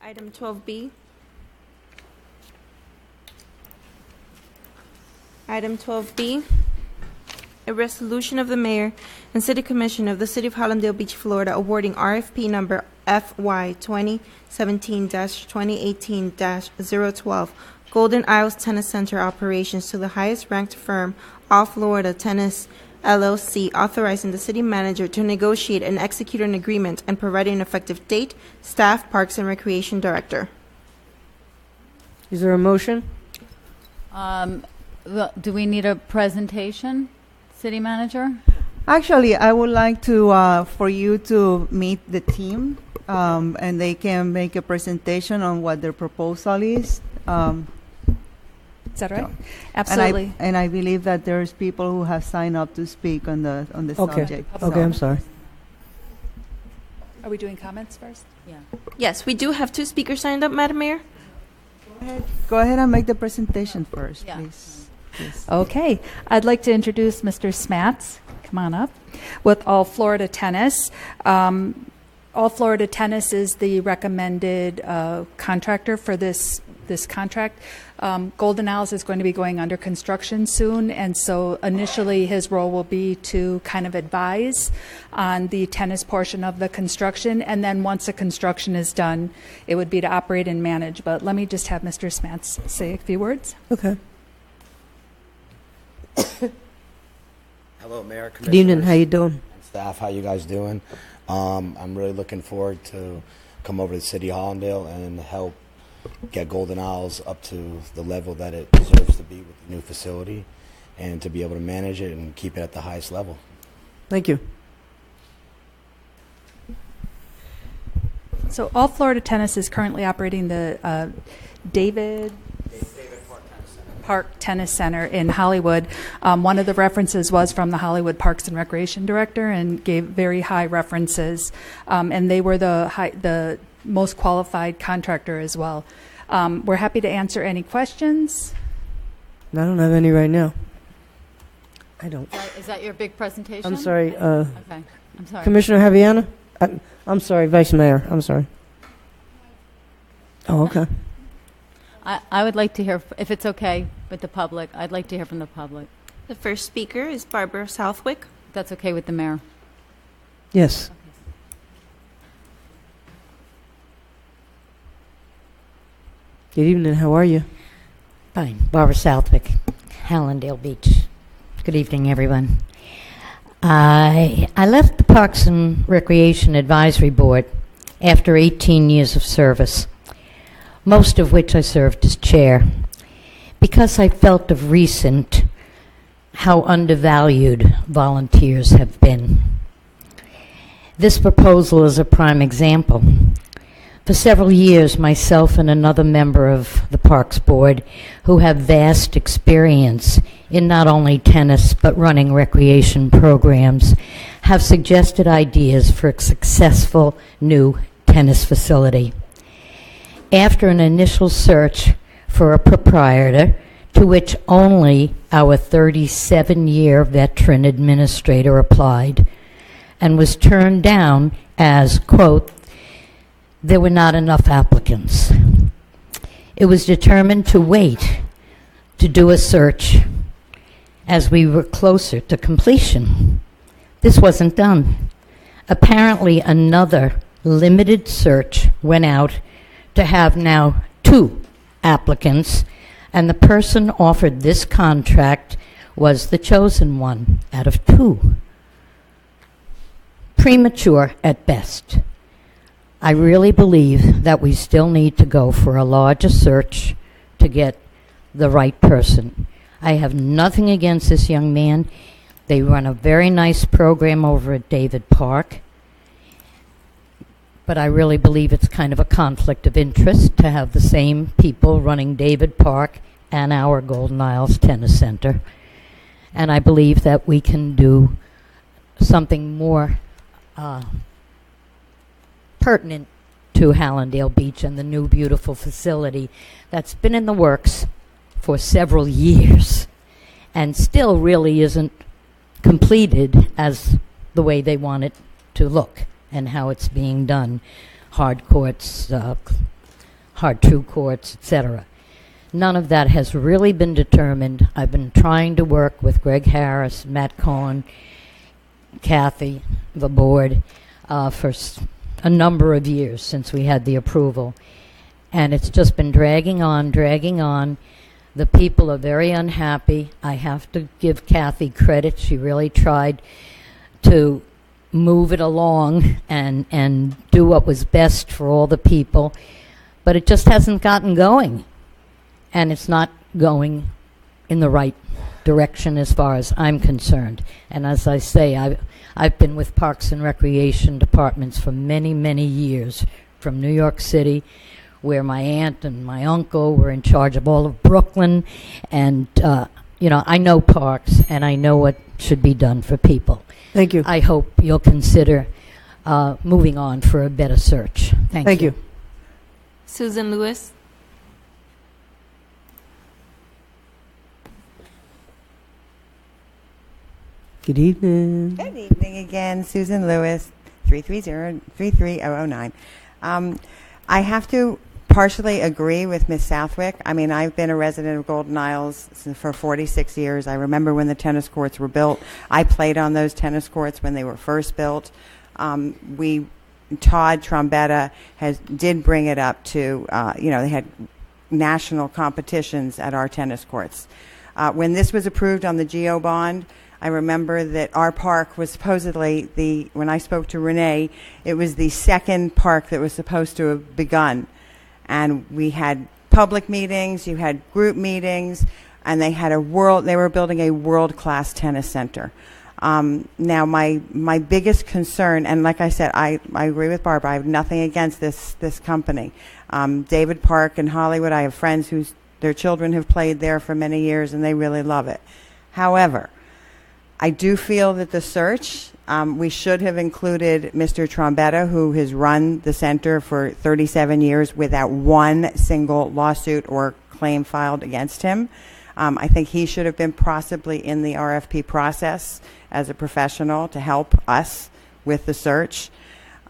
Item 12B. Item 12B, a resolution of the mayor and city commission of the city of Hallandale Beach, Florida, awarding RFP number FY 2017-2018-012 Golden Isles Tennis Center operations to the highest ranked firm, All Florida Tennis LLC, authorizing the city manager to negotiate and execute an agreement and providing an effective date, staff, parks and recreation director. Is there a motion? Do we need a presentation, city manager? Actually, I would like to for you to meet the team, and they can make a presentation on what their proposal is. Is that right? So- Absolutely. And I believe that there's people who have signed up to speak on the Okay. subject. Okay, I'm sorry. Are we doing comments first? Yeah. Yes, we do have 2 speakers signed up, Madam Mayor. Go ahead and make the presentation first, Yeah. please. Yes. Okay. I'd like to introduce Mr. Smats. Come on up. With All Florida Tennis. All Florida Tennis is the recommended contractor for this contract. Golden Isles is going to be going under construction soon, and so initially his role will be to kind of advise on the tennis portion of the construction, and then once the construction is done, it would be to operate and manage. But let me just have Mr. Smats say a few words. Okay. Hello, Mayor, Good evening. How Commissioners, you doing? and staff. How you guys doing? I'm really looking forward to come over to City Hallandale and help get Golden Isles up to the level that it deserves to be with the new facility, and to be able to manage it and keep it at the highest level. Thank you. So All Florida Tennis is currently operating the David Park Tennis Center in Hollywood. One of the references was from the Hollywood Parks and Recreation Director and gave very high references, and they were the most qualified contractor as well. We're happy to answer any questions. I don't have any right now. I don't. Is that your big presentation? I'm sorry. Okay. I'm sorry. Commissioner Javiana? I'm sorry, Vice Mayor. I'm sorry. Oh, okay. I would like to hear, if it's okay with the public, I'd like to hear from the public. The first speaker is Barbara Southwick. If that's okay with the mayor. Yes. Good evening. How are you? Fine. Barbara Southwick, Hallandale Beach. Good evening, everyone. I left the Parks and Recreation Advisory Board after 18 years of service, most of which I served as chair, because I felt of recent how undervalued volunteers have been. This proposal is a prime example. For several years, myself and another member of the Parks Board, who have vast experience in not only tennis but running recreation programs, have suggested ideas for a successful new tennis facility. After an initial search for a proprietor, to which only our 37-year veteran administrator applied, and was turned down as, quote, there were not enough applicants. It was determined to wait to do a search as we were closer to completion. This wasn't done. Apparently, another limited search went out to have now 2 applicants, and the person offered this contract was the chosen one out of 2. Premature at best. I really believe that we still need to go for a larger search to get the right person. I have nothing against this young man. They run a very nice program over at David Park. But I really believe it's kind of a conflict of interest to have the same people running David Park and our Golden Isles Tennis Center. And I believe that we can do something more pertinent to Hallandale Beach and the new beautiful facility that's been in the works for several years and still really isn't completed as the way they want it to look and how it's being done. Hard courts, hard true courts, etc. None of that has really been determined. I've been trying to work with Greg Harris, Matt Cohen, Kathy, the board, for a number of years since we had the approval. And it's just been dragging on, dragging on. The people are very unhappy. I have to give Kathy credit. She really tried to move it along and do what was best for all the people. But it just hasn't gotten going. And it's not going in the right direction as far as I'm concerned. And as I say, I've been with Parks and Recreation departments for many, many years, from New York City, where my aunt and my uncle were in charge of all of Brooklyn. And, I know parks, and I know what should be done for people. Thank you. I hope you'll consider moving on for a better search. Thank you. Susan Lewis. Good evening. Good evening again, Susan Lewis, 330-33009. I have to partially agree with Ms. Southwick. I mean, I've been a resident of Golden Isles for 46 years. I remember when the tennis courts were built. I played on those tennis courts when they were first built. Todd Trombetta did bring it up to, they had national competitions at our tennis courts. When this was approved on the GO bond, I remember that our park was supposedly when I spoke to Renee, it was the second park that was supposed to have begun. And we had public meetings, you had group meetings, and they were building a world-class tennis center. Now, my biggest concern, and like I said, I agree with Barbara, I have nothing against this company. David Park in Hollywood, I have friends their children have played there for many years, and they really love it. However, I do feel that the search, we should have included Mr. Trombetta, who has run the center for 37 years without one single lawsuit or claim filed against him. I think he should have been possibly in the RFP process as a professional to help us with the search.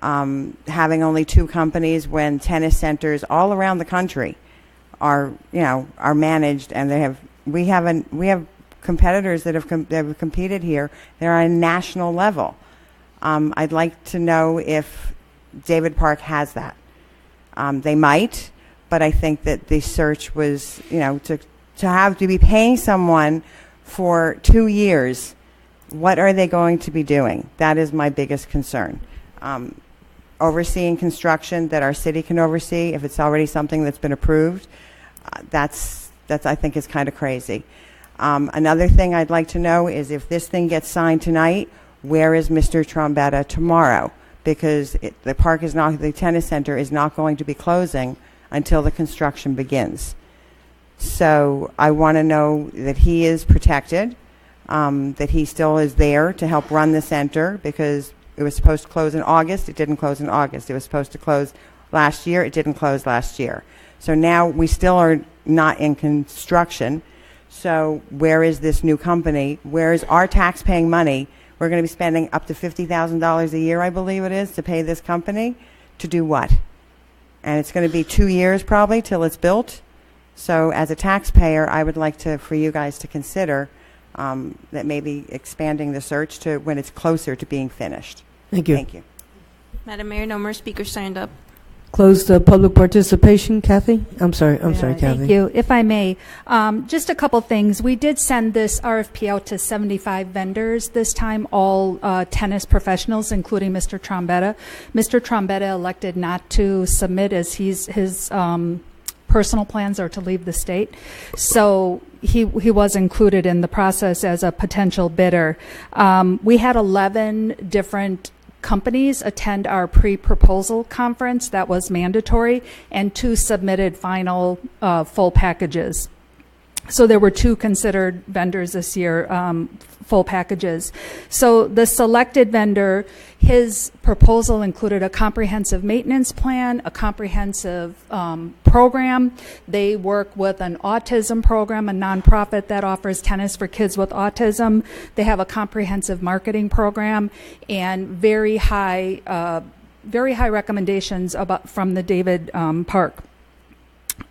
Having only two companies when tennis centers all around the country are managed, and we have competitors that have competed here. They're on a national level. I'd like to know if David Park has that. They might, but I think that the search was, to be paying someone for 2 years, what are they going to be doing? That is my biggest concern. Overseeing construction that our city can oversee, if it's already something that's been approved, that's I think is kind of crazy. Another thing I'd like to know is if this thing gets signed tonight, where is Mr. Trombetta tomorrow? Because the tennis center is not going to be closing until the construction begins. So I want to know that he is protected, that he still is there to help run the center, because it was supposed to close in August. It didn't close in August. It was supposed to close last year. It didn't close last year. So now we still are not in construction. So where is this new company? Where is our tax-paying money? We're going to be spending up to $50,000 a year, I believe it is, to pay this company to do what? And it's going to be 2 years probably till it's built. So as a taxpayer, I would like for you guys to consider that maybe expanding the search to when it's closer to being finished. Thank you. Thank you. Madam Mayor, no more speakers signed up. Close the public participation, Kathy. I'm sorry, Kathy. Thank you. If I may, just a couple things. We did send this RFP out to 75 vendors this time, all tennis professionals, including Mr. Trombetta. Mr. Trombetta elected not to submit as his personal plans are to leave the state. So he was included in the process as a potential bidder. We had 11 different companies attend our pre-proposal conference. That was mandatory, and 2 submitted final full packages. So there were 2 considered vendors this year, full packages. So the selected vendor, his proposal included a comprehensive maintenance plan, a comprehensive program. They work with an autism program, a nonprofit that offers tennis for kids with autism. They have a comprehensive marketing program and very high recommendations from the David Park.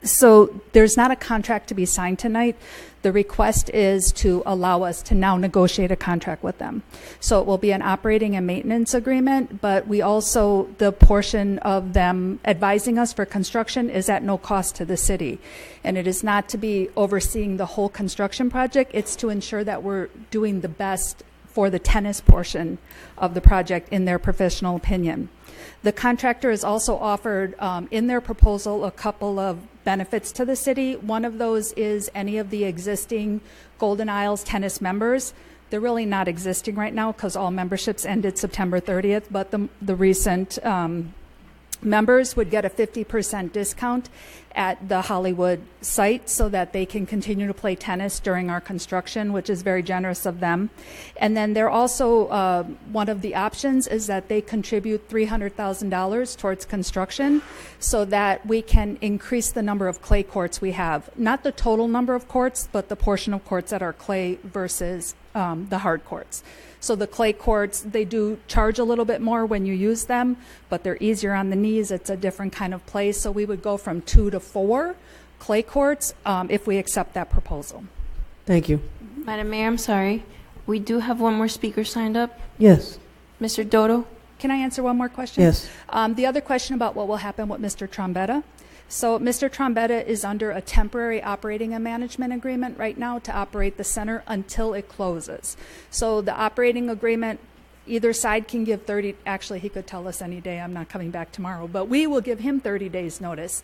So there's not a contract to be signed tonight. The request is to allow us to now negotiate a contract with them. So it will be an operating and maintenance agreement, but we also, the portion of them advising us for construction is at no cost to the city. And it is not to be overseeing the whole construction project. It's to ensure that we're doing the best for the tennis portion of the project in their professional opinion. The contractor has also offered in their proposal a couple of benefits to the city. One of those is any of the existing Golden Isles tennis members. They're really not existing right now because all memberships ended September 30th, but the recent members would get a 50% discount at the Hollywood site so that they can continue to play tennis during our construction, which is very generous of them. And then they're also, one of the options is that they contribute $300,000 towards construction so that we can increase the number of clay courts we have. Not the total number of courts, but the portion of courts that are clay versus the hard courts. So the clay courts, they do charge a little bit more when you use them, but they're easier on the knees. It's a different kind of play. So we would go from 2 to 4 clay courts if we accept that proposal. Thank you. Madam Mayor, I'm sorry. We do have one more speaker signed up. Yes. Mr. Dodo? Can I answer one more question? Yes. The other question about what will happen with Mr. Trombetta. So Mr. Trombetta is under a temporary operating and management agreement right now to operate the center until it closes. So the operating agreement, either side can give 30, actually he could tell us any day, I'm not coming back tomorrow, but we will give him 30 days notice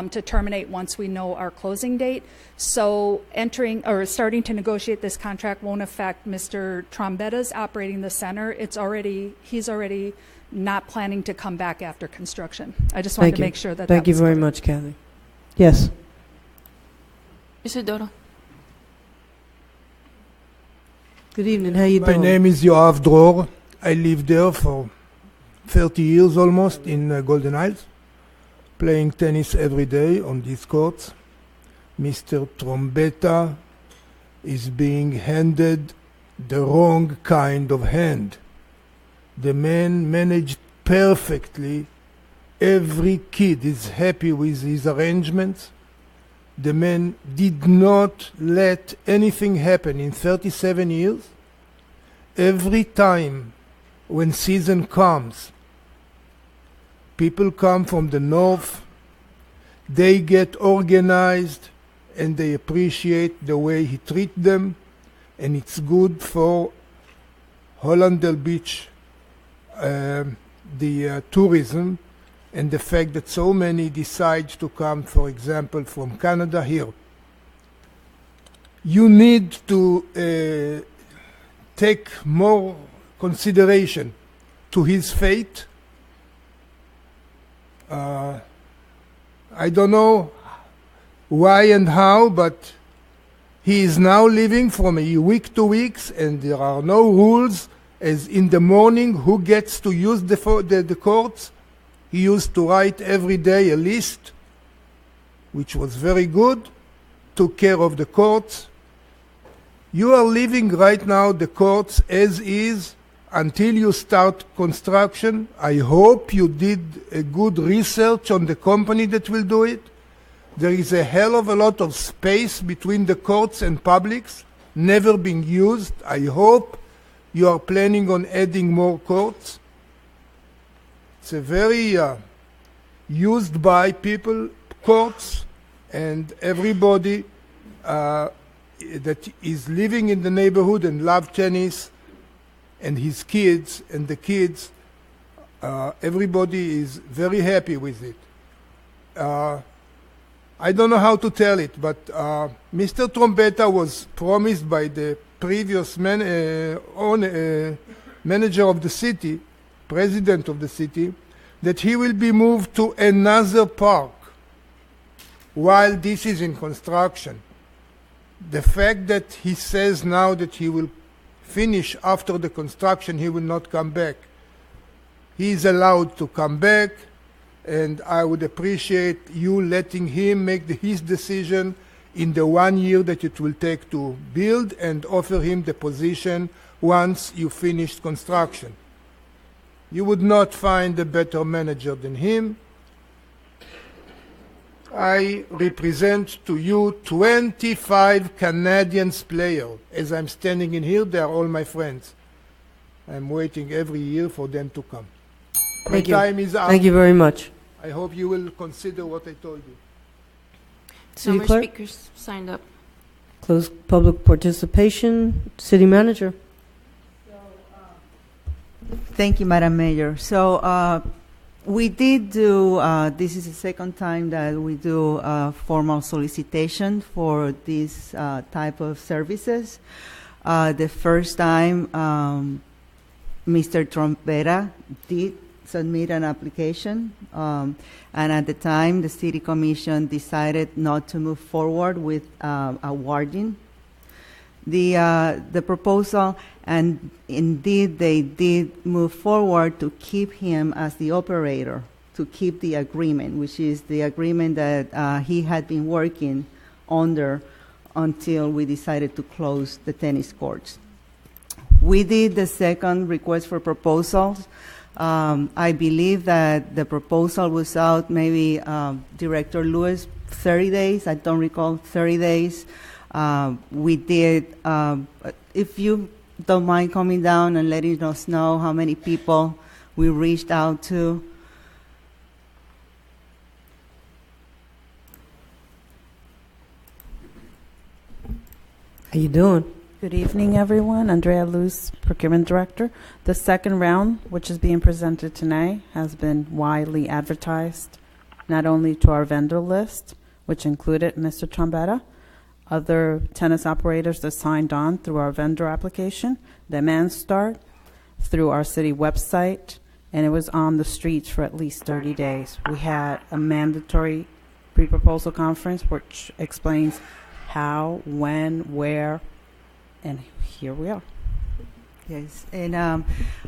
to terminate once we know our closing date. So entering or starting to negotiate this contract won't affect Mr. Trombetta's operating the center. He's already not planning to come back after construction. I just wanted to make sure that Thank you very much, Kathy. Yes. Mr. Dodo? Good evening. How you My doing? name is Yoav Dror. I lived there for 30 years almost in Golden Isles, playing tennis every day on these courts. Mr. Trombetta is being handed the wrong kind of hand. The man managed perfectly. Every kid is happy with his arrangements. The man did not let anything happen in 37 years. Every time when season comes, people come from the north, they get organized and they appreciate the way he treats them, and it's good for Hallandale Beach, the tourism, and the fact that so many decide to come, for example, from Canada here. You need to take more consideration to his fate. I don't know why and how, but he is now living from a week to week, and there are no rules as in the morning who gets to use the courts. He used to write every day a list, which was very good, took care of the courts. You are leaving right now the courts as is until you start construction. I hope you did a good research on the company that will do it. There is a hell of a lot of space between the courts and publics, never being used. I hope you are planning on adding more courts. It's a very used by people courts, and everybody that is living in the neighborhood and love tennis, and his kids and the kids, everybody is very happy with it. I don't know how to tell it, but Mr. Trombetta was promised by the previous manager of the city, president of the city, that he will be moved to another park while this is in construction. The fact that he says now that he will finish after the construction, he will not come back. He is allowed to come back, and I would appreciate you letting him make his decision in the 1 year that it will take to build, and offer him the position once you finish construction. You would not find a better manager than him. I represent to you 25 Canadian players. As I'm standing in here, they are all my friends. I'm waiting every year for them to come. My Thank you. time is up. Thank you very much. I hope you will consider what I told you. No City more Clerk, speakers signed up. close public participation. City Manager. Thank you, Madam Mayor. So we did do, this is the second time that we do formal solicitation for this type of services. The first time, Mr. Trompera did submit an application, and at the time, the City Commission decided not to move forward with awarding the proposal, and indeed they did move forward to keep him as the operator, to keep the agreement, which is the agreement that he had been working under until we decided to close the tennis courts. We did the second request for proposals. I believe that the proposal was out maybe, Director Lewis, 30 days. I don't recall, 30 days. We did, if you don't mind coming down and letting us know how many people we reached out to. How you doing? Good evening, everyone. Andrea Luz, Procurement Director. The second round, which is being presented tonight, has been widely advertised, not only to our vendor list, which included Mr. Trombetta, other tennis operators that signed on through our vendor application, the Demand Start, through our city website, and it was on the streets for at least 30 days. We had a mandatory pre-proposal conference which explains how, when, where, and here we are. Yes, and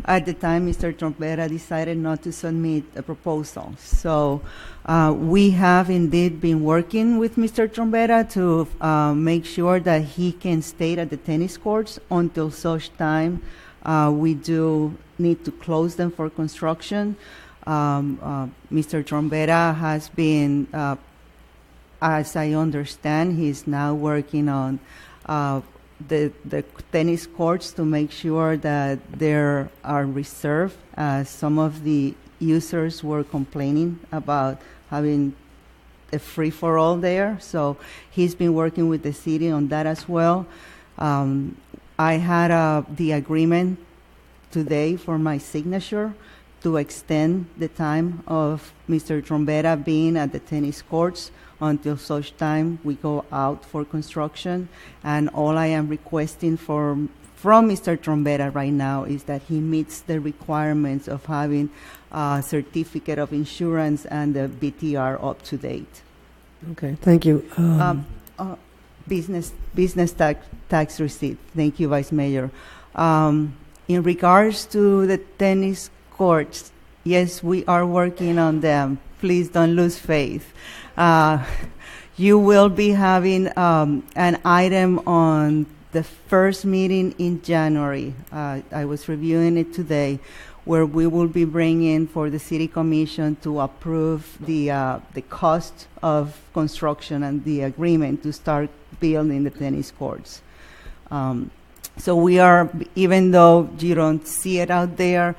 at the time, Mr. Trompera decided not to submit a proposal. So we have indeed been working with Mr. Trompera to make sure that he can stay at the tennis courts until such time we do need to close them for construction. Mr. Trompera has been, as I understand, he's now working on the tennis courts to make sure that there are reserved. Some of the users were complaining about having a free-for-all there, so he's been working with the city on that as well. I had the agreement today for my signature to extend the time of Mr. Trombetta being at the tennis courts until such time we go out for construction. And all I am requesting from Mr. Trombetta right now is that he meets the requirements of having a certificate of insurance and the BTR up to date. Okay, thank you. Business tax receipt. Thank you, Vice Mayor. In regards to the tennis courts, yes, we are working on them. Please don't lose faith. You will be having an item on the first meeting in January. I was reviewing it today, where we will be bringing for the City Commission to approve the cost of construction and the agreement to start building the tennis courts. So we are, even though you don't see it out there,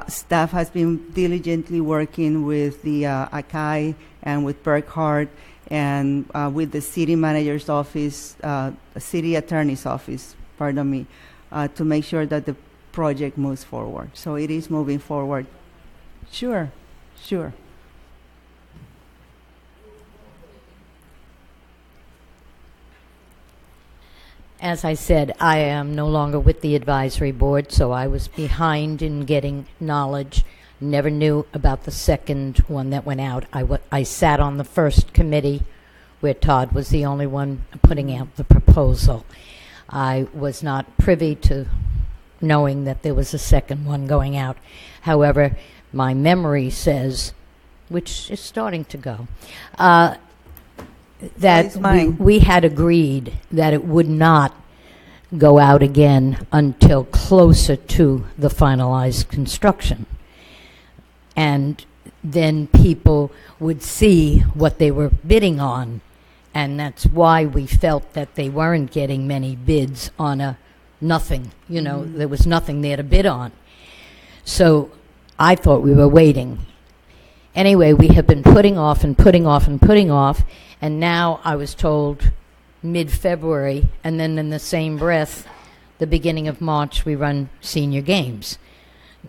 staff has been diligently working with the ACAI and with Burkhardt and with the city manager's office, city attorney's office, pardon me, to make sure that the project moves forward. So it is moving forward. Sure. As I said, I am no longer with the advisory board, so I was behind in getting knowledge. Never knew about the second one that went out. I sat on the first committee where Todd was the only one putting out the proposal. I was not privy to knowing that there was a second one going out. However, my memory says, which is starting to go, that we had agreed that it would not go out again until closer to the finalized construction. And then people would see what they were bidding on. And that's why we felt that they weren't getting many bids on a nothing. You know, there was nothing there to bid on. So I thought we were waiting. Anyway, we have been putting off and putting off and putting off, and now I was told mid-February, and then in the same breath, the beginning of March, we run senior games.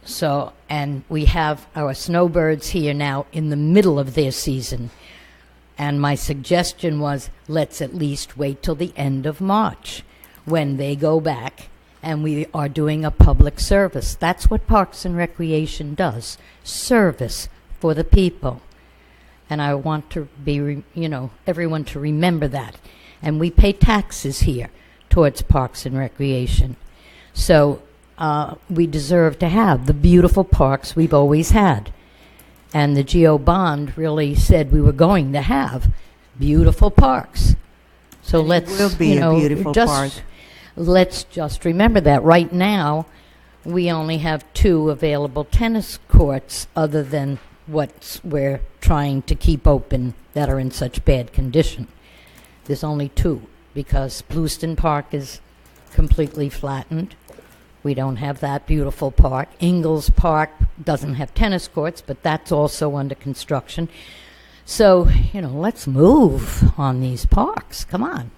So, and we have our snowbirds here now in the middle of their season. And my suggestion was, let's at least wait till the end of March when they go back and we are doing a public service. That's what Parks and Recreation does, service for the people. And I want to be, everyone to remember that. And we pay taxes here towards Parks and Recreation. So we deserve to have the beautiful parks we've always had. And the GO bond really said we were going to have beautiful parks. So let's, will be a beautiful park. Let's just remember that. Right now, we only have 2 available tennis courts other than what we're trying to keep open that are in such bad condition. There's only 2 because Blueston Park is completely flattened. We don't have that beautiful park. Ingalls Park doesn't have tennis courts, but that's also under construction. So, let's move on these parks. Come on.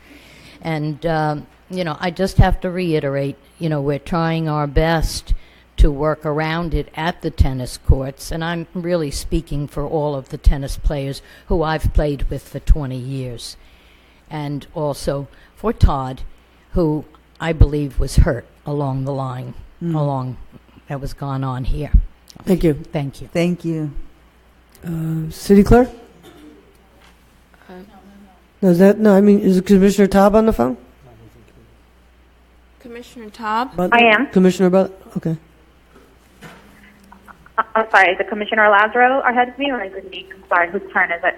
And, I just have to reiterate, we're trying our best to work around it at the tennis courts. And I'm really speaking for all of the tennis players who I've played with for 20 years. And also for Todd, who I believe was hurt along the line, that was gone on here. Thank you. Thank you. Thank you. City Clerk? Is it Commissioner Taub on the phone? Commissioner Taub? I am. Commissioner okay. I'm sorry, is it Commissioner Lazaro ahead of me, or is it me? I'm sorry, whose turn is it?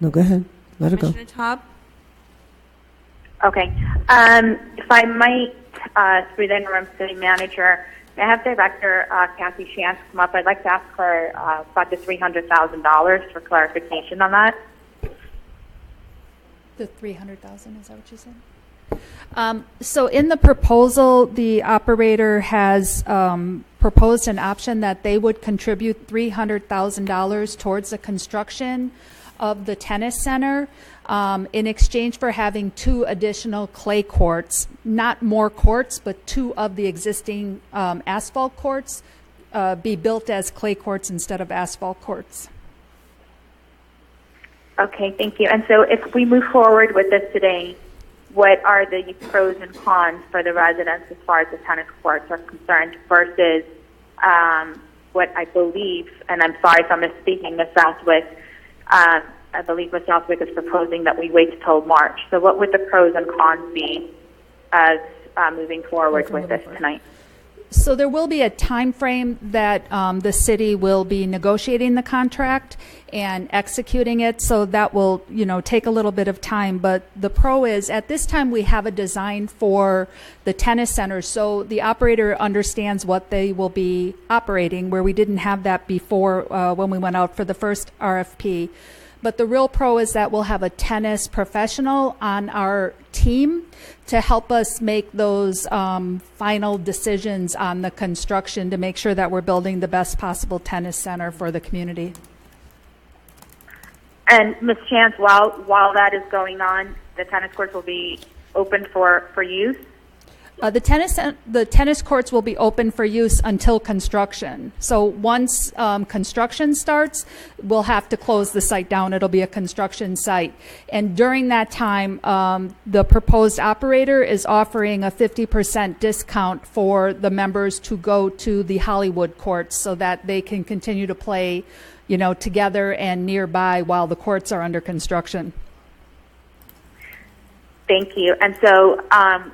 No, go ahead. Let it go. Commissioner Taub? Okay. If I might, through the interim city manager, may I have Director Kathy Shantz come up? I'd like to ask her about the $300,000 for clarification on that. The 300,000, is that what you said? So in the proposal, the operator has proposed an option that they would contribute $300,000 towards the construction of the tennis center in exchange for having 2 additional clay courts, not more courts, but 2 of the existing asphalt courts be built as clay courts instead of asphalt courts. Okay, thank you. And so if we move forward with this today, what are the pros and cons for the residents as far as the tennis courts are concerned versus what I believe, and I'm sorry if I'm misspeaking, Ms. Southwick, I believe Ms. Southwick is proposing that we wait till March. So what would the pros and cons be as moving forward with this tonight? So there will be a time frame that the city will be negotiating the contract and executing it. So that will, take a little bit of time. But the pro is at this time we have a design for the tennis center. So the operator understands what they will be operating, where we didn't have that before when we went out for the first RFP. But the real pro is that we'll have a tennis professional on our team to help us make those final decisions on the construction to make sure that we're building the best possible tennis center for the community. And Ms. Chance, while that is going on, the tennis courts will be open for use? The tennis courts will be open for use until construction. So once construction starts, we'll have to close the site down. It'll be a construction site. And during that time, the proposed operator is offering a 50% discount for the members to go to the Hollywood courts so that they can continue to play, together and nearby while the courts are under construction. Thank you. And so, I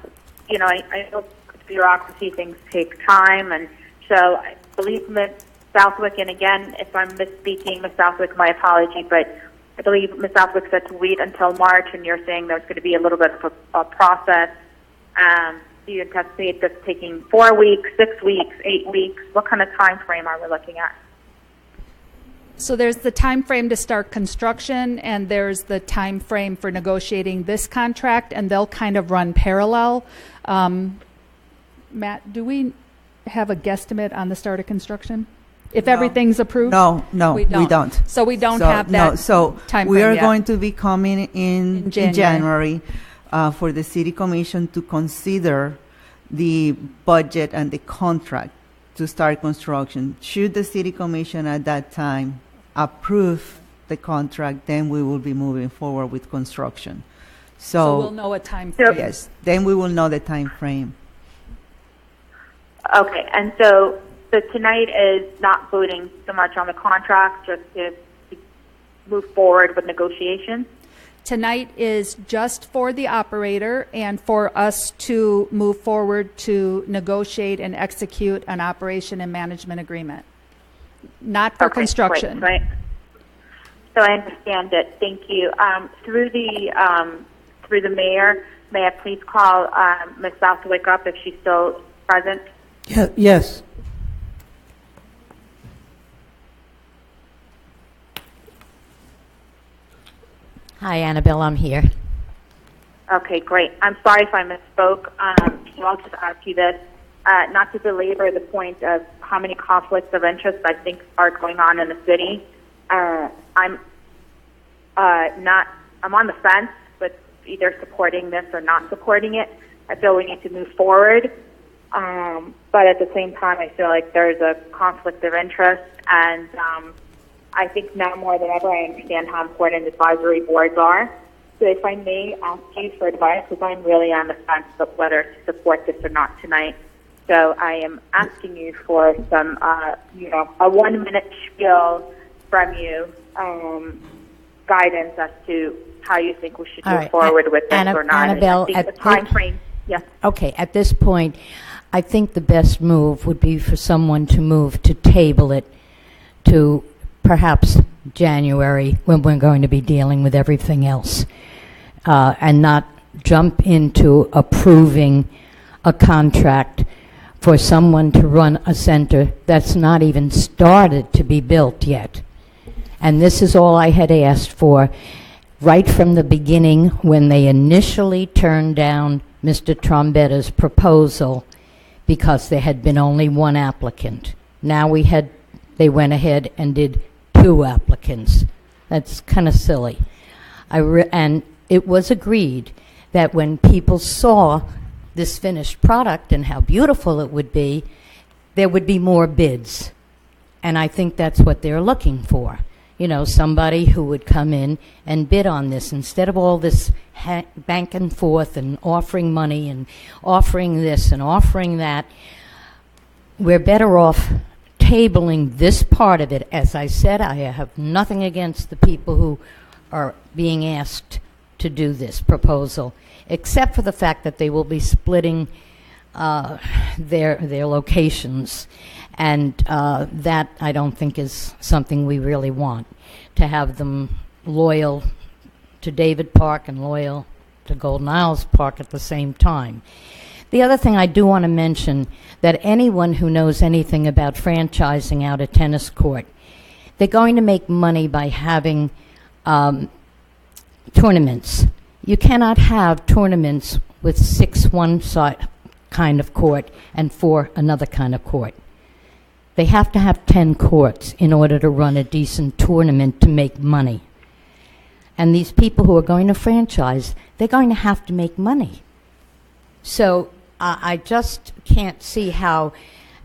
know bureaucracy things take time, and so I believe Ms. Southwick, and again, if I'm misspeaking, Ms. Southwick, my apology, but I believe Ms. Southwick said to wait until March, and you're saying there's going to be a little bit of a process. Do you anticipate this taking 4 weeks, 6 weeks, 8 weeks? What kind of time frame are we looking at? So there's the time frame to start construction, and there's the time frame for negotiating this contract, and they'll kind of run parallel. Matt, do we have a guesstimate on the start of construction? If everything's approved? No, we don't. So we don't have that No, so time we frame are yet. going to be coming in January for the city commission to consider the budget and the contract to start construction. Should the city commission at that time approve the contract, then we will be moving forward with construction. So we'll know a time frame. Yes, then we will know the time frame. Okay, and so tonight is not voting so much on the contract, just to move forward with negotiations? Tonight is just for the operator and for us to move forward to negotiate and execute an operation and management agreement, not for construction. Right. So I understand it. Thank you. Through the mayor, may I please call Ms. Southwick up if she's still present? Yes. Hi, Annabelle. I'm here. Okay, great. I'm sorry if I misspoke. I'll just ask you this, not to belabor the point of how many conflicts of interest I think are going on in the city. I'm on the fence with either supporting this or not supporting it. I feel we need to move forward. But at the same time, I feel like there's a conflict of interest, and I think now more than ever, I understand how important advisory boards are. So if I may ask you for advice, because I'm really on the fence of whether to support this or not tonight. So I am asking you for some, a 1-minute spiel from you, guidance as to how you think we should move forward with this or not. Annabelle, and I think the time frame. Yes. Okay, at this point, I think the best move would be for someone to move to table it to perhaps January, when we're going to be dealing with everything else, and not jump into approving a contract for someone to run a center that's not even started to be built yet. And this is all I had asked for right from the beginning when they initially turned down Mr. Trombetta's proposal, because there had been only one applicant. Now they went ahead and did 2 applicants. That's kind of silly. And it was agreed that when people saw this finished product and how beautiful it would be, there would be more bids. And I think that's what they're looking for. You know, somebody who would come in and bid on this instead of all this back and forth and offering money and offering this and offering that. We're better off tabling this part of it. As I said, I have nothing against the people who are being asked to do this proposal, except for the fact that they will be splitting their locations, and that I don't think is something we really want, to have them loyal to David Park and loyal to Golden Isles Park at the same time. The other thing I do want to mention, that anyone who knows anything about franchising out a tennis court, they're going to make money by having tournaments. You cannot have tournaments with 6 one side kind of court and 4 another kind of court. They have to have 10 courts in order to run a decent tournament to make money. And these people who are going to franchise, they're going to have to make money. So I just can't see how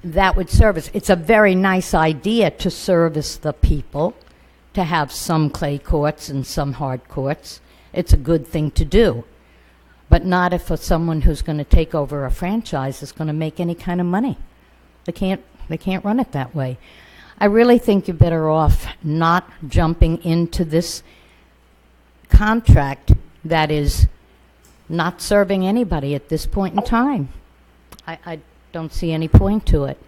that would service. It's a very nice idea to service the people, to have some clay courts and some hard courts. It's a good thing to do. But not if someone who's going to take over a franchise is going to make any kind of money. They can't run it that way. I really think you're better off not jumping into this contract that is not serving anybody at this point in time. I don't see any point to it.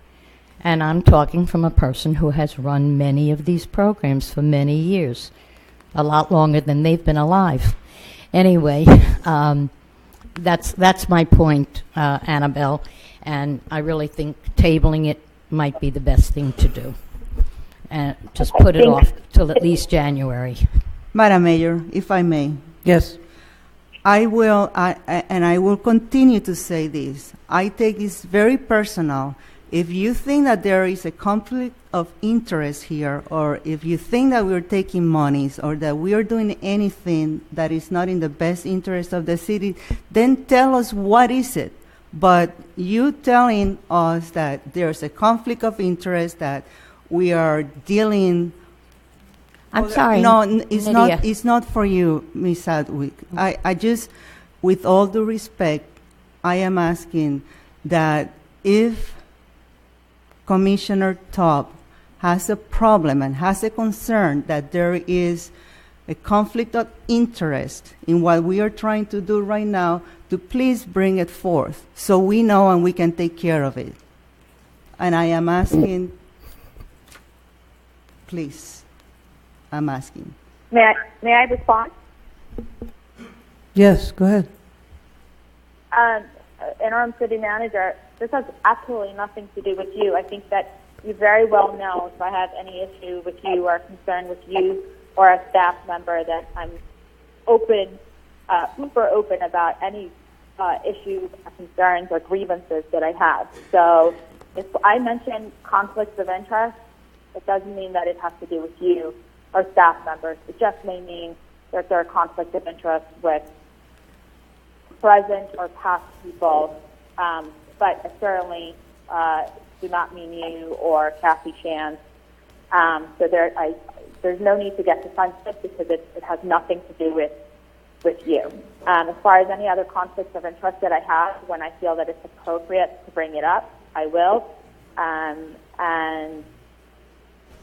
And I'm talking from a person who has run many of these programs for many years, a lot longer than they've been alive. Anyway, that's my point, Annabelle, and I really think tabling it might be the best thing to do. and just Okay, put it thanks. off till at least January. Madam Mayor, if I may, Yes. I will continue to say this. I take this very personal. If you think that there is a conflict of interest here, or if you think that we're taking monies or that we are doing anything that is not in the best interest of the city, then tell us what is it. But you telling us that there's a conflict of interest, that we are dealing. I'm sorry. No, it's Nydia. not. It's not for you, Ms. Sadwick. I just, with all due respect, I am asking that if Commissioner Top has a problem and has a concern that there is a conflict of interest in what we are trying to do right now, to please bring it forth so we know and we can take care of it. And I am asking, please, I'm asking. May I respond? Yes, go ahead. Interim City Manager, this has absolutely nothing to do with you. I think that you very well know if I have any issue with you or concern with you or a staff member, that I'm open, super open about any issues, concerns, or grievances that I have. So if I mention conflicts of interest, it doesn't mean that it has to do with you or staff members. It just may mean that there are conflicts of interest with present or past people, but I certainly do not mean you or Kathy Chance. So there's no need to get defensive because it has nothing to do with you. As far as any other conflicts of interest that I have, when I feel that it's appropriate to bring it up, I will. And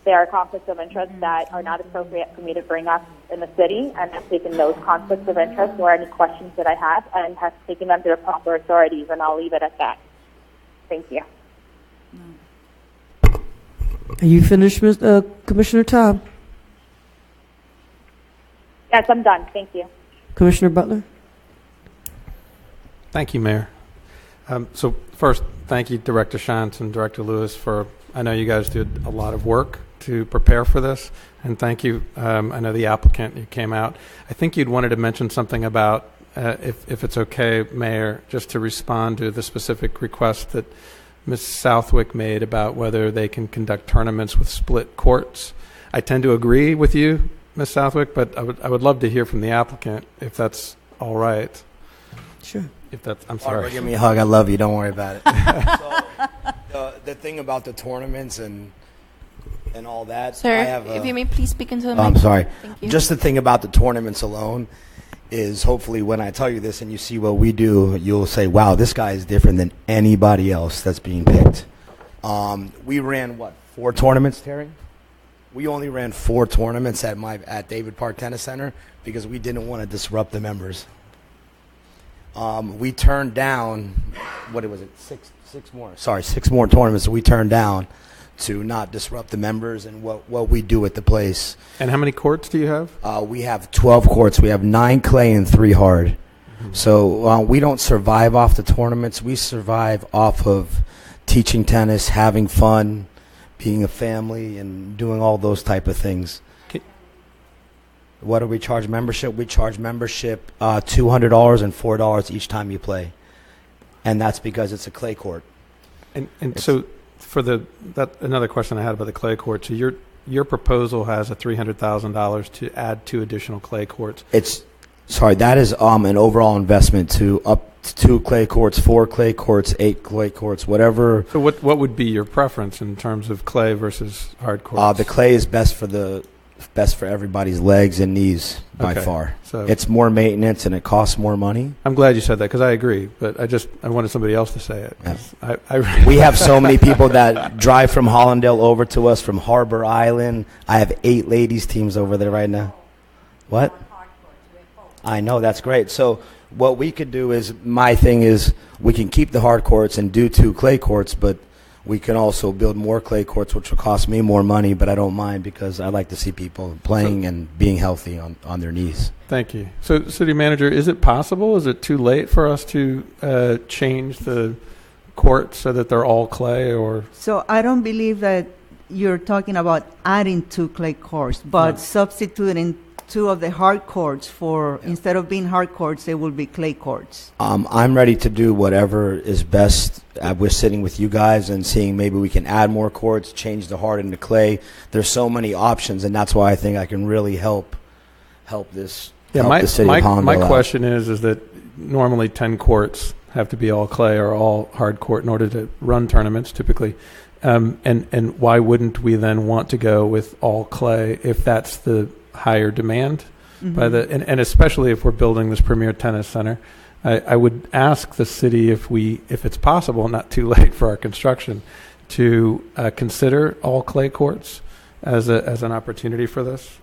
there are conflicts of interest that are not appropriate for me to bring up in the city, and I've taken those conflicts of interest or any questions that I have and have taken them to the proper authorities, and I'll leave it at that. Thank you. Are you finished, Commissioner Tom? Yes, I'm done. Thank you. Commissioner Butler? Thank you, Mayor. So first, thank you, Director Shantz and Director Lewis, for, I know you guys did a lot of work to prepare for this, and thank you. I know the applicant, you came out. I think you'd wanted to mention something about, if it's okay, Mayor, just to respond to the specific request that Ms. Southwick made about whether they can conduct tournaments with split courts. I tend to agree with you, Ms. Southwick, but I would love to hear from the applicant, if that's all right. Sure. If that's, I'm Barbara, sorry. give me a hug. I love you. Don't worry about it. So, the thing about the tournaments and all that, Sir, I have if you may please speak into the Oh, mic. I'm sorry. Thank you. Just the thing about the tournaments alone is hopefully when I tell you this and you see what we do, you'll say, wow, this guy is different than anybody else that's being picked. We ran, 4 tournaments, Terry? We only ran 4 tournaments at David Park Tennis Center because we didn't want to disrupt the members. We turned down, what was it, 6 more tournaments that we turned down to not disrupt the members and what we do at the place. And how many courts do you have? We have 12 courts. We have 9 clay and 3 hard. Mm-hmm. So we don't survive off the tournaments. We survive off of teaching tennis, having fun, being a family, and doing all those type of things. What do we charge membership? We charge membership $200 and $4 each time you play. And that's because it's a clay court. And so for another question I had about the clay court. So your proposal has a $300,000 to add 2 additional clay courts. That is an overall investment to up to 2 clay courts, 4 clay courts, 8 clay courts, whatever. So what would be your preference in terms of clay versus hard courts? The clay is best for everybody's legs and knees by far. So it's more maintenance and it costs more money. I'm glad you said that because I agree, but I wanted somebody else to say it. Yeah. We have so many people that drive from Hallandale over to us from Harbor Island. I have 8 ladies teams over there right now. What? I know, that's great. So what we could do is, my thing is, we can keep the hard courts and do 2 clay courts, but we can also build more clay courts, which will cost me more money, but I don't mind because I like to see people playing and being healthy on their knees. Thank you. So, City Manager, is it possible? Is it too late for us to change the courts so that they're all clay? Or So I don't believe that you're talking about adding 2 clay courts, but substituting 2 of the hard courts for, instead of being hard courts, they will be clay courts. I'm ready to do whatever is best. We're sitting with you guys and seeing maybe we can add more courts, change the hard into clay. There's so many options, and that's why I think I can really help this. Yeah, help the city of Hallandale my out. question is that normally 10 courts have to be all clay or all hard court in order to run tournaments typically. And why wouldn't we then want to go with all clay if that's the higher demand by and especially if we're building this premier tennis center? I would ask the city if it's possible, not too late for our construction, to consider all clay courts as an opportunity for this.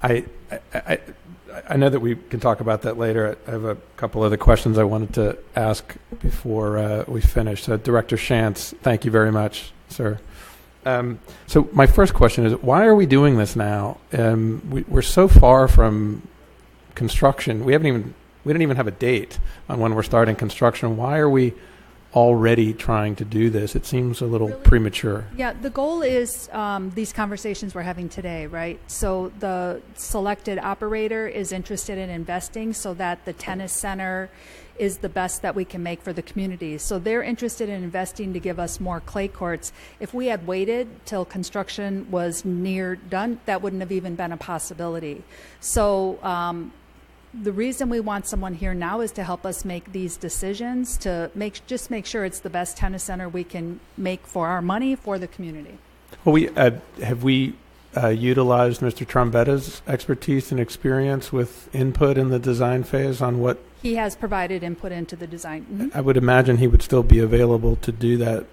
I know that we can talk about that later. I have a couple other questions I wanted to ask before we finish. So, Director Shantz, thank you very much, sir. So my first question is, why are we doing this now? We're so far from construction. We don't even have a date on when we're starting construction. Why are we already trying to do this? It seems a little premature. Yeah, the goal is these conversations we're having today, right? So the selected operator is interested in investing so that the tennis center is the best that we can make for the community. So they're interested in investing to give us more clay courts. If we had waited till construction was near done, that wouldn't have even been a possibility. So the reason we want someone here now is to help us make these decisions, to make sure it's the best tennis center we can make for our money for the community. Well, have we utilized Mr. Trombetta's expertise and experience with input in the design phase on what he has provided input into the design. Mm-hmm. I would imagine he would still be available to do that,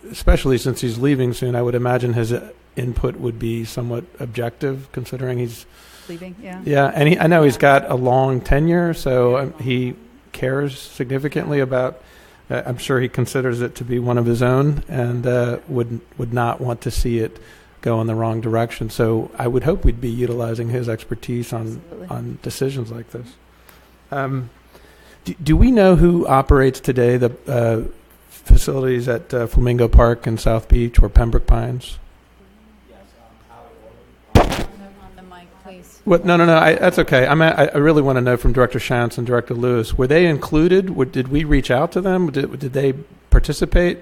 especially since he's leaving soon. I would imagine his input would be somewhat objective, considering he's leaving. Yeah. Yeah, and I know he's got a long tenure, so he cares significantly about. I'm sure he considers it to be one of his own, and would not want to see it go in the wrong direction. So I would hope we'd be utilizing his expertise on decisions like this. Do we know who operates today the facilities at Flamingo Park and South Beach or Pembroke Pines? On the mic, please. What? No. That's okay. I really want to know from Director Shantz and Director Lewis. Were they included? Did we reach out to them? Did they participate?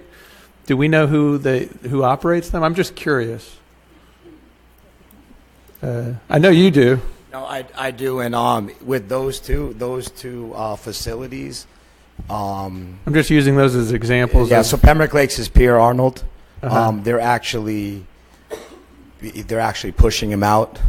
Do we know who operates them? I'm just curious. I know you do. No, I do, and with those two facilities, I'm just using those as examples. Yeah, so Pembroke Lakes is Pierre Arnold. Uh-huh. They're actually pushing him out,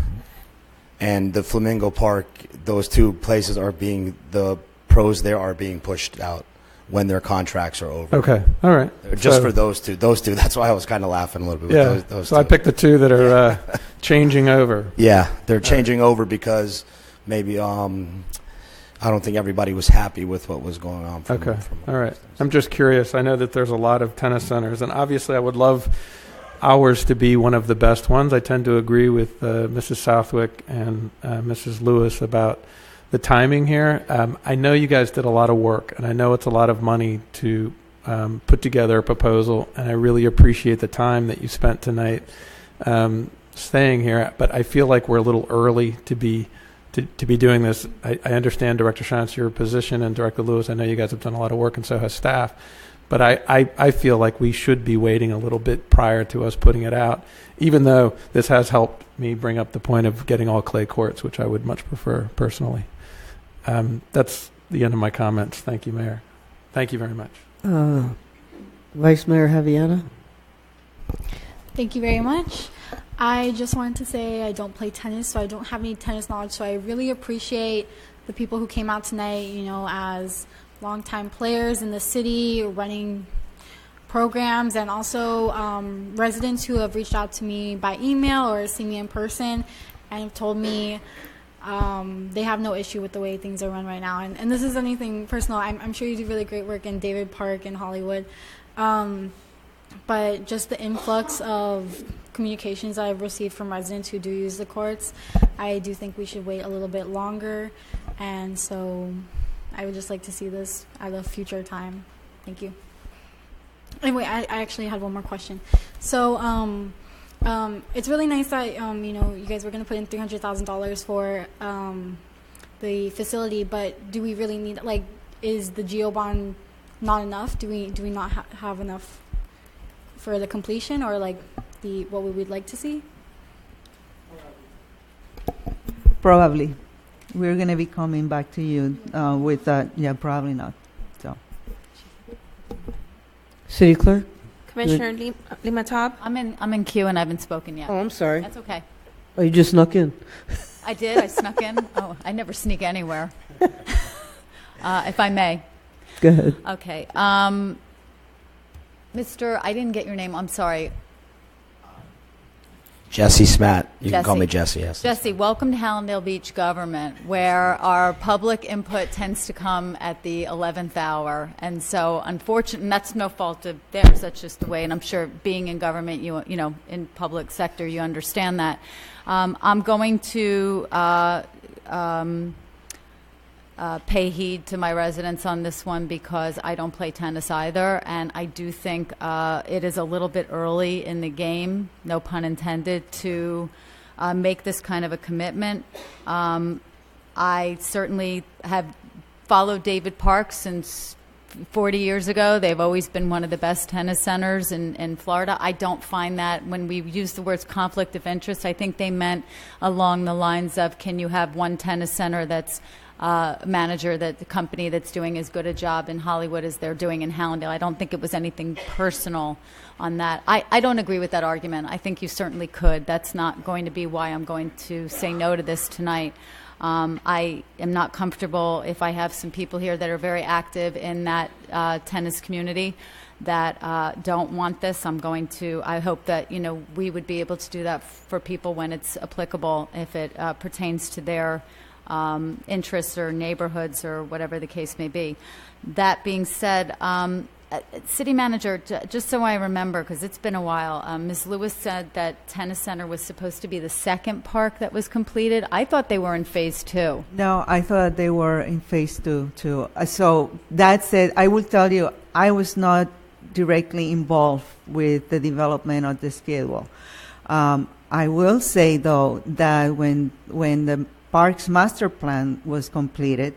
and the Flamingo Park, those two places the pros there are being pushed out when their contracts are over. Okay, all right. Just for those two. That's why I was kind of laughing a little bit. Yeah, with those so two. I picked the two that are changing over. Yeah, they're changing over because maybe I don't think everybody was happy with what was going on. All right. I'm just curious. I know that there's a lot of tennis centers, and obviously I would love ours to be one of the best ones. I tend to agree with Mrs. Southwick and Mrs. Lewis about the timing here. I know you guys did a lot of work, and I know it's a lot of money to put together a proposal, and I really appreciate the time that you spent tonight staying here. But I feel like we're a little early to be doing this. I understand, Director Shantz, your position, and Director Lewis, I know you guys have done a lot of work, and so has staff. But I feel like we should be waiting a little bit prior to us putting it out, even though this has helped me bring up the point of getting all clay courts, which I would much prefer personally. That's the end of my comments. Thank you, Mayor. Thank you very much. Vice Mayor Javiana. Thank you very much. I just wanted to say I don't play tennis, so I don't have any tennis knowledge. So I really appreciate the people who came out tonight, as longtime players in the city, running programs, and also residents who have reached out to me by email or seen me in person and have told me they have no issue with the way things are run right now. And this is anything personal. I'm sure you do really great work in David Park and Hollywood. But just the influx of communications I've received from residents who do use the courts, I do think we should wait a little bit longer. And so I would just like to see this at a future time. Thank you. Anyway, I actually had one more question. So, it's really nice that you guys were going to put in $300,000 for the facility, but do we really need, like, is the GO bond not enough? Do we not have enough for the completion, or like what we would like to see? Probably. We're going to be coming back to you with that. Yeah, probably not. So, City Clerk? Commissioner Lima Taub? I'm in queue and I haven't spoken yet. Oh, I'm sorry. That's okay. Oh, you just snuck in. I did. I snuck in. Oh, I never sneak anywhere. If I may. Go ahead. Okay. Mr. I didn't get your name. I'm sorry. Jesse Smat. You can call Jesse. me Jesse, yes. Jesse, welcome to Hallandale Beach government, where our public input tends to come at the 11th hour. And so, unfortunately, that's no fault of theirs. That's just the way. And I'm sure being in government, you know, in public sector, you understand that. I'm going to pay heed to my residents on this one because I don't play tennis either, and I do think it is a little bit early in the game, no pun intended, to make this kind of a commitment. I certainly have followed David Park since 40 years ago. They've always been one of the best tennis centers in Florida. I don't find that when we use the words conflict of interest, I think they meant along the lines of, can you have one tennis center that's manager, that the company that's doing as good a job in Hollywood as they're doing in Hallandale. I don't think it was anything personal on that. I don't agree with that argument. I think you certainly could. That's not going to be why I'm going to say no to this tonight. I am not comfortable if I have some people here that are very active in that tennis community that don't want this. I hope that, we would be able to do that for people when it's applicable, if it pertains to their interests or neighborhoods or whatever the case may be. That being said, City Manager, just so I remember, because it's been a while, Ms. Lewis said that Tennis Center was supposed to be the second park that was completed. I thought they were in phase 2. no, I thought they were in phase 2 too. So that said, I will tell you, I was not directly involved with the development of the schedule. I will say though that when the Parks master plan was completed,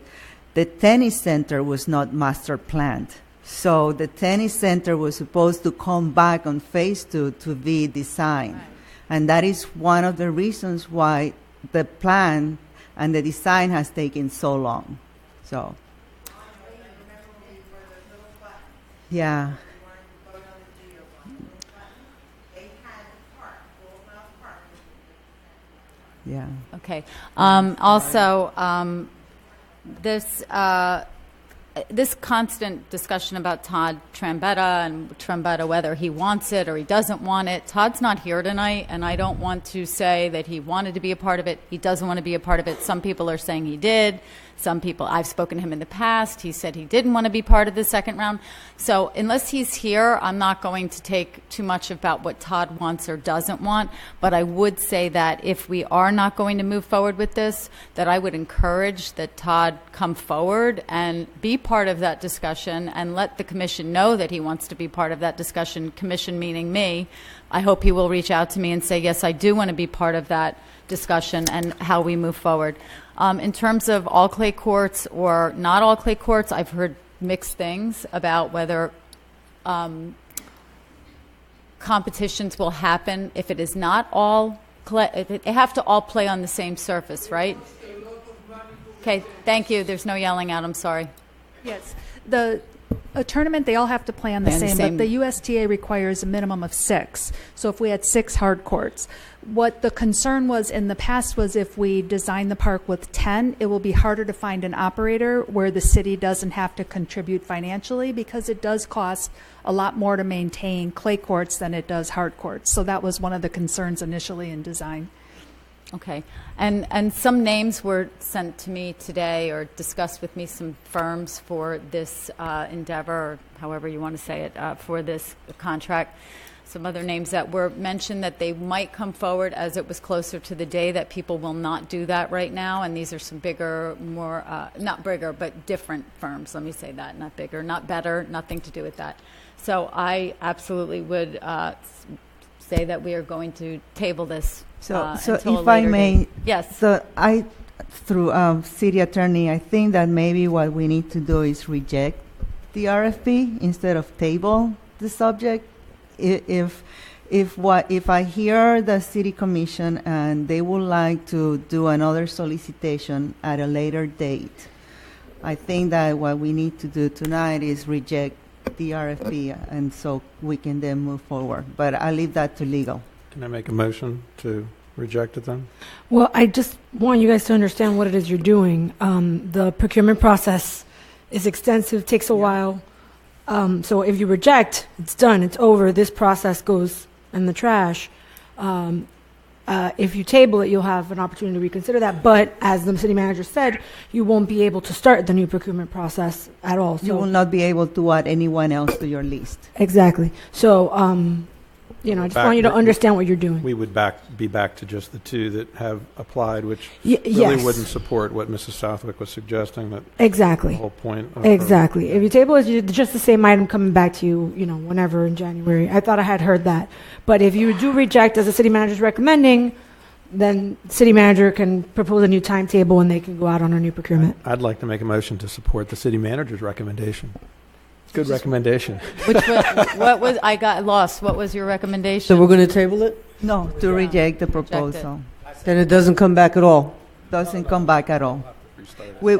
the tennis center was not master planned. So the tennis center was supposed to come back on phase 2 to be designed. Right. And that is one of the reasons why the plan and the design has taken so long. So, yeah. Yeah. Okay. Also, this constant discussion about Todd Trombetta and Trombetta, whether he wants it or he doesn't want it. Todd's not here tonight, and I don't want to say that he wanted to be a part of it. He doesn't want to be a part of it. Some people are saying he did. Some people, I've spoken to him in the past. He said he didn't want to be part of the second round. So unless he's here, I'm not going to take too much about what Todd wants or doesn't want. But I would say that if we are not going to move forward with this, that I would encourage that Todd come forward and be part of that discussion and let the commission know that he wants to be part of that discussion, commission meaning me. I hope he will reach out to me and say, yes, I do want to be part of that discussion and how we move forward. In terms of all clay courts or not all clay courts, I've heard mixed things about whether competitions will happen if it is not all clay. They have to all play on the same surface, right? Okay, thank you. There's no yelling out. I'm sorry. Yes. A tournament, they all have to play on the same, but the USTA requires a minimum of 6. So if we had 6 hard courts, what the concern was in the past was if we design the park with 10, it will be harder to find an operator where the city doesn't have to contribute financially, because it does cost a lot more to maintain clay courts than it does hard courts. So that was one of the concerns initially in design. Okay. And some names were sent to me today, or discussed with me, some firms for this endeavor, or however you want to say it, for this contract. some other names that were mentioned that they might come forward as it was closer to the day, that people will not do that right now. And these are some bigger, more, not bigger, but different firms. Let me say that, not bigger, not better, nothing to do with that. So I absolutely would say that we are going to table this. So until a if I later may, date. Yes. So through city attorney, I think that maybe what we need to do is reject the RFP instead of table the subject. If I hear the city commission and they would like to do another solicitation at a later date, I think that what we need to do tonight is reject the RFP, and so we can then move forward. But I leave that to legal. Can I make a motion to reject it then? Well, I just want you guys to understand what it is you're doing. The procurement process is extensive, takes a while. So if you reject, it's done, it's over. This process goes in the trash. If you table it, you'll have an opportunity to reconsider that. But as the city manager said, you won't be able to start the new procurement process at all. So You will not be able to add anyone else to your list. Exactly. So, I just want you to understand what you're doing. We would be back to just the two that have applied, which yes. really wouldn't support what Mrs. Southwick was suggesting. That Exactly. the whole point. Of Exactly. If you table it, it's just the same item coming back to you, whenever in January. I thought I had heard that. But if you do reject, as the city manager is recommending, then city manager can propose a new timetable and they can go out on a new procurement. I'd like to make a motion to support the city manager's recommendation. Good recommendation. What was, I got lost. What was your recommendation? So we're going to table it? No, to reject the proposal. Then it doesn't come back at all. Doesn't come back at all. We